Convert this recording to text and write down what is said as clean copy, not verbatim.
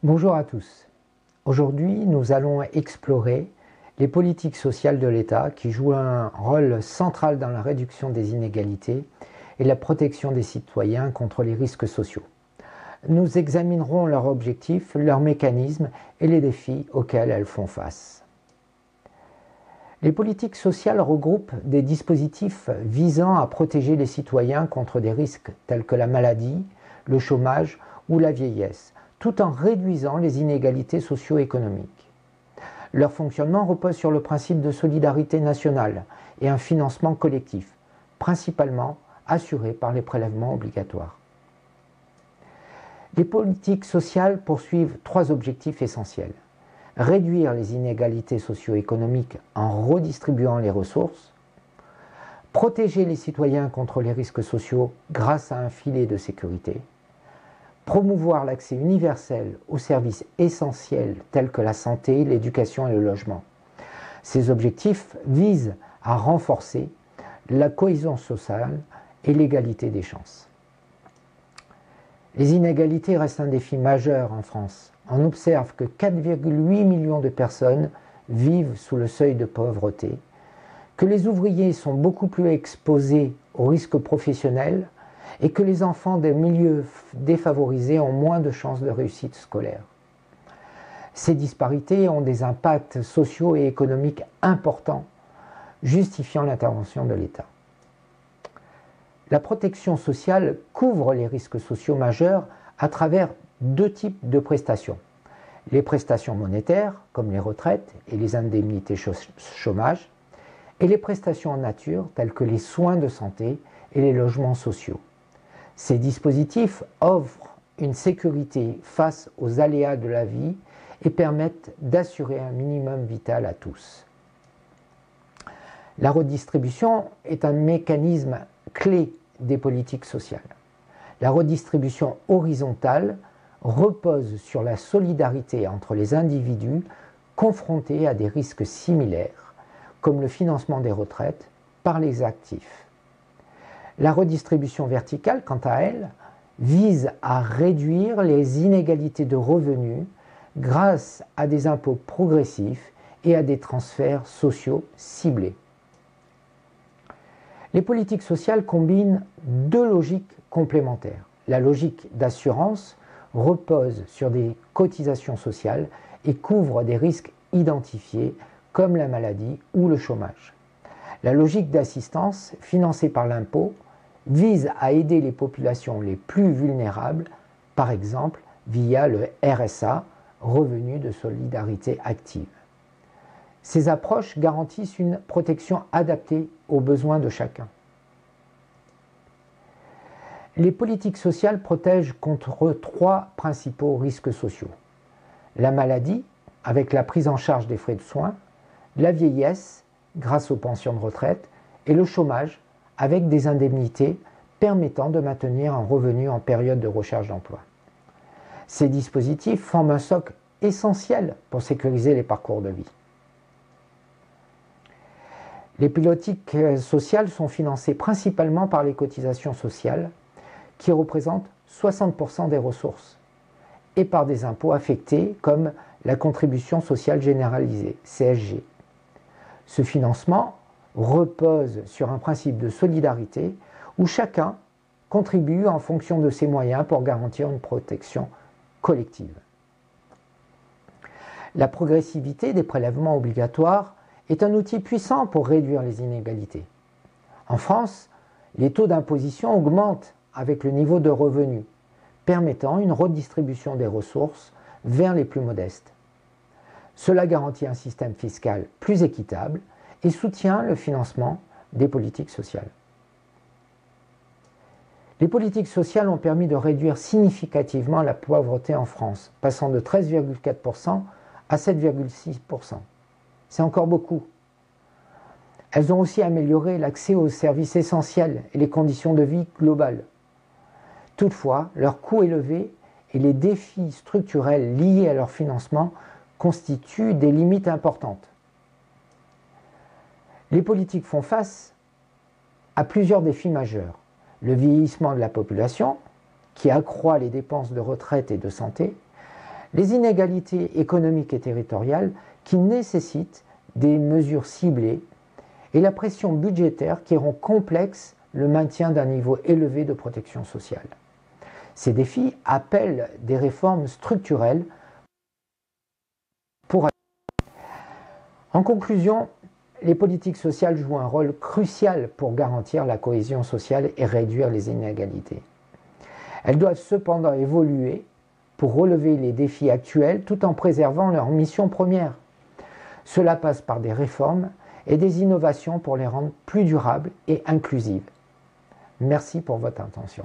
Bonjour à tous. Aujourd'hui, nous allons explorer les politiques sociales de l'État qui jouent un rôle central dans la réduction des inégalités et la protection des citoyens contre les risques sociaux. Nous examinerons leurs objectifs, leurs mécanismes et les défis auxquels elles font face. Les politiques sociales regroupent des dispositifs visant à protéger les citoyens contre des risques tels que la maladie, le chômage ou la vieillesse, tout en réduisant les inégalités socio-économiques. Leur fonctionnement repose sur le principe de solidarité nationale et un financement collectif, principalement assuré par les prélèvements obligatoires. Les politiques sociales poursuivent trois objectifs essentiels. Réduire les inégalités socio-économiques en redistribuant les ressources, protéger les citoyens contre les risques sociaux grâce à un filet de sécurité, promouvoir l'accès universel aux services essentiels tels que la santé, l'éducation et le logement. Ces objectifs visent à renforcer la cohésion sociale et l'égalité des chances. Les inégalités restent un défi majeur en France. On observe que 4,8 millions de personnes vivent sous le seuil de pauvreté, que les ouvriers sont beaucoup plus exposés aux risques professionnels et que les enfants des milieux défavorisés ont moins de chances de réussite scolaire. Ces disparités ont des impacts sociaux et économiques importants, justifiant l'intervention de l'État. La protection sociale couvre les risques sociaux majeurs à travers deux types de prestations. Les prestations monétaires, comme les retraites et les indemnités chômage, et les prestations en nature, telles que les soins de santé et les logements sociaux. Ces dispositifs offrent une sécurité face aux aléas de la vie et permettent d'assurer un minimum vital à tous. La redistribution est un mécanisme clé des politiques sociales. La redistribution horizontale repose sur la solidarité entre les individus confrontés à des risques similaires, comme le financement des retraites par les actifs. La redistribution verticale, quant à elle, vise à réduire les inégalités de revenus grâce à des impôts progressifs et à des transferts sociaux ciblés. Les politiques sociales combinent deux logiques complémentaires. La logique d'assurance repose sur des cotisations sociales et couvre des risques identifiés comme la maladie ou le chômage. La logique d'assistance, financée par l'impôt, vise à aider les populations les plus vulnérables, par exemple via le RSA, Revenu de solidarité active. Ces approches garantissent une protection adaptée aux besoins de chacun. Les politiques sociales protègent contre trois principaux risques sociaux. La maladie, avec la prise en charge des frais de soins, la vieillesse, grâce aux pensions de retraite, et le chômage, avec des indemnités permettant de maintenir un revenu en période de recherche d'emploi. Ces dispositifs forment un socle essentiel pour sécuriser les parcours de vie. Les politiques sociales sont financées principalement par les cotisations sociales, qui représentent 60% des ressources, et par des impôts affectés comme la contribution sociale généralisée, CSG. Ce financement repose sur un principe de solidarité où chacun contribue en fonction de ses moyens pour garantir une protection collective. La progressivité des prélèvements obligatoires est un outil puissant pour réduire les inégalités. En France, les taux d'imposition augmentent avec le niveau de revenus, permettant une redistribution des ressources vers les plus modestes. Cela garantit un système fiscal plus équitable et soutient le financement des politiques sociales. Les politiques sociales ont permis de réduire significativement la pauvreté en France, passant de 13,4% à 7,6%. C'est encore beaucoup. Elles ont aussi amélioré l'accès aux services essentiels et les conditions de vie globales. Toutefois, leur coût élevé et les défis structurels liés à leur financement constituent des limites importantes. Les politiques font face à plusieurs défis majeurs. Le vieillissement de la population, qui accroît les dépenses de retraite et de santé, Les inégalités économiques et territoriales qui nécessitent des mesures ciblées et la pression budgétaire qui rend complexe le maintien d'un niveau élevé de protection sociale. Ces défis appellent des réformes structurelles pour... En conclusion, les politiques sociales jouent un rôle crucial pour garantir la cohésion sociale et réduire les inégalités. Elles doivent cependant évoluer pour relever les défis actuels tout en préservant leur mission première. Cela passe par des réformes et des innovations pour les rendre plus durables et inclusives. Merci pour votre attention.